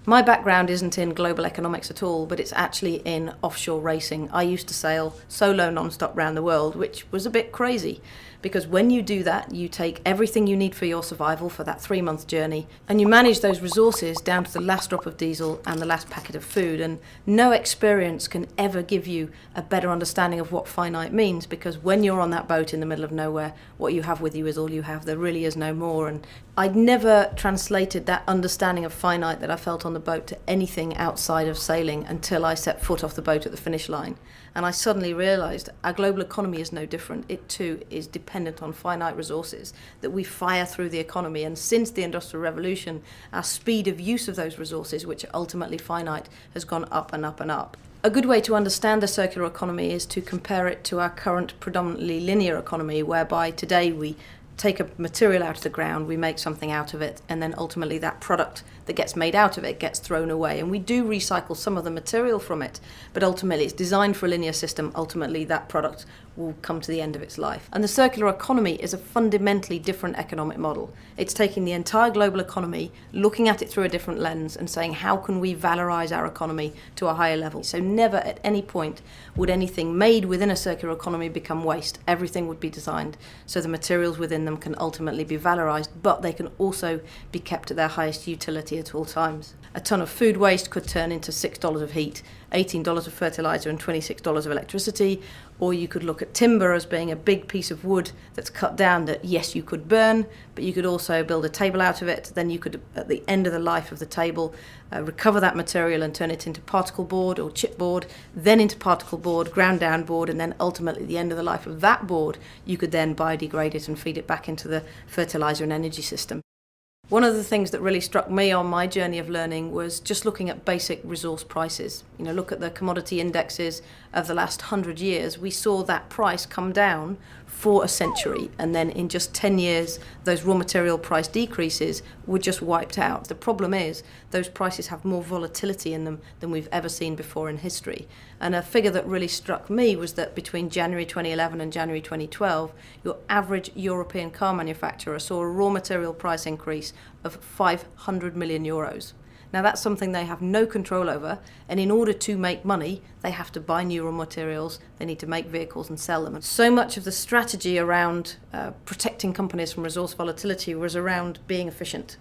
My background isn't in global economics at all, but it's actually in offshore racing. I used to sail solo non-stop around the world, which was a bit crazy because when you do that, you take everything you need for your survival for that 3-month journey and you manage those resources down to the last drop of diesel and the last packet of food. And no experience can ever give you a better understanding of what finite means, because when you're on that boat in the middle of nowhere, what you have with you is all you have. There really is no more. And I'd never translated that understanding of finite that I felt on the boat to anything outside of sailing until I set foot off the boat at the finish line. And I suddenly realised our global economy is no different. It too is dependent on finite resources that we fire through the economy. And since the Industrial Revolution, our speed of use of those resources, which are ultimately finite, has gone up and up and up. A good way to understand the circular economy is to compare it to our current predominantly linear economy, whereby today we take a material out of the ground, we make something out of it, and then ultimately that product that gets made out of it gets thrown away. And we do recycle some of the material from it, but ultimately it's designed for a linear system. Ultimately that product will come to the end of its life. And the circular economy is a fundamentally different economic model. It's taking the entire global economy, looking at it through a different lens and saying, how can we valorize our economy to a higher level? So never at any point would anything made within a circular economy become waste. Everything would be designed so the materials within them can ultimately be valorized, but they can also be kept at their highest utility at all times. A ton of food waste could turn into $6 of heat, $18 of fertilizer and $26 of electricity. Or you could look at timber as being a big piece of wood that's cut down that, yes, you could burn, but you could also build a table out of it. Then you could, at the end of the life of the table, recover that material and turn it into particle board or chipboard, then into particle board, ground down board, and then ultimately at the end of the life of that board, you could then biodegrade it and feed it back into the fertilizer and energy system. One of the things that really struck me on my journey of learning was just looking at basic resource prices. Look at the commodity indexes of the last 100 years. We saw that price come down for a century, and then in just 10 years, those raw material price decreases were just wiped out. The problem is those prices have more volatility in them than we've ever seen before in history. And a figure that really struck me was that between January 2011 and January 2012, your average European car manufacturer saw a raw material price increase of 500 million euros. Now that's something they have no control over, and in order to make money, they have to buy new raw materials, they need to make vehicles and sell them. And so much of the strategy around protecting companies from resource volatility was around being efficient.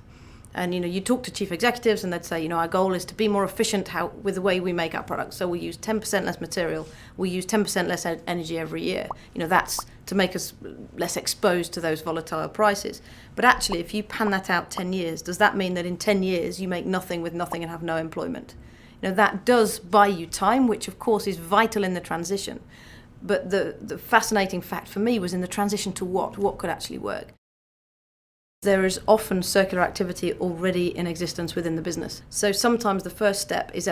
And you talk to chief executives and they'd say, our goal is to be more efficient with the way we make our products. So we use 10% less material, we use 10% less energy every year. That's to make us less exposed to those volatile prices. But actually, if you pan that out 10 years, does that mean that in 10 years you make nothing with nothing and have no employment? That does buy you time, which of course is vital in the transition. But the fascinating fact for me was in the transition to what could actually work. There is often circular activity already in existence within the business. So sometimes the first step is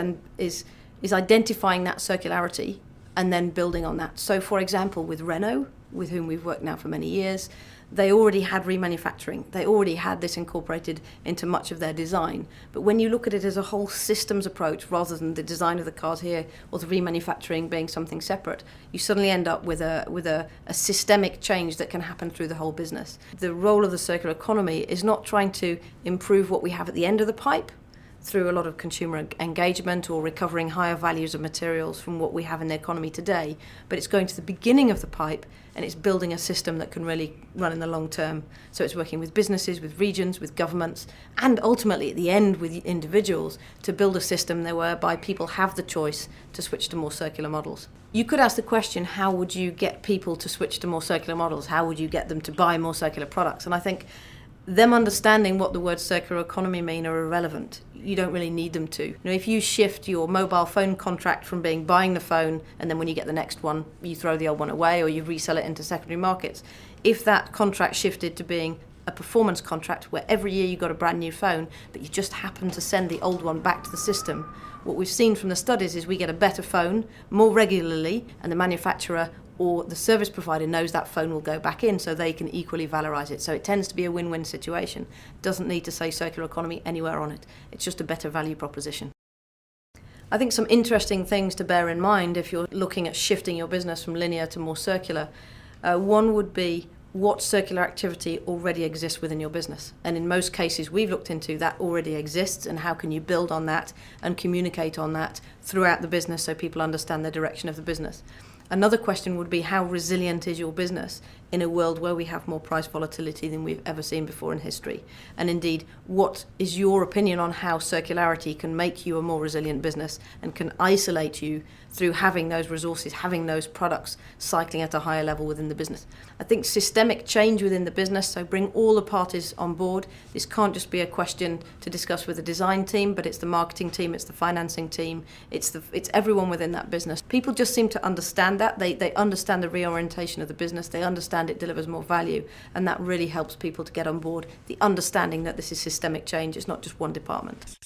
identifying that circularity and then building on that. So for example, with Renault, with whom we've worked now for many years, they already had remanufacturing. They already had this incorporated into much of their design. But when you look at it as a whole systems approach, rather than the design of the cars here or the remanufacturing being something separate, you suddenly end up with a systemic change that can happen through the whole business. The role of the circular economy is not trying to improve what we have at the end of the pipe through a lot of consumer engagement or recovering higher values of materials from what we have in the economy today, but it's going to the beginning of the pipe and it's building a system that can really run in the long term. So it's working with businesses, with regions, with governments, and ultimately at the end with individuals to build a system whereby people have the choice to switch to more circular models. You could ask the question, how would you get people to switch to more circular models? How would you get them to buy more circular products? And I think them understanding what the word circular economy mean are irrelevant. You don't really need them to. If you shift your mobile phone contract from buying the phone and then when you get the next one, you throw the old one away or you resell it into secondary markets. If that contract shifted to being a performance contract where every year you got a brand new phone, but you just happen to send the old one back to the system, what we've seen from the studies is we get a better phone more regularly, and the manufacturer or the service provider knows that phone will go back in, so they can equally valorize it. So it tends to be a win-win situation. Doesn't need to say circular economy anywhere on it. It's just a better value proposition. I think some interesting things to bear in mind if you're looking at shifting your business from linear to more circular. One would be, what circular activity already exists within your business. And in most cases we've looked into, that already exists, and how can you build on that and communicate on that throughout the business so people understand the direction of the business. Another question would be, how resilient is your business in a world where we have more price volatility than we've ever seen before in history? And indeed, what is your opinion on how circularity can make you a more resilient business and can isolate you through having those resources, having those products cycling at a higher level within the business? I think systemic change within the business, so bring all the parties on board. This can't just be a question to discuss with the design team, but it's the marketing team, it's the financing team, it's everyone within that business. People just seem to understand that. They understand the reorientation of the business, they understand it delivers more value, and that really helps people to get on board the understanding that this is systemic change, it's not just one department.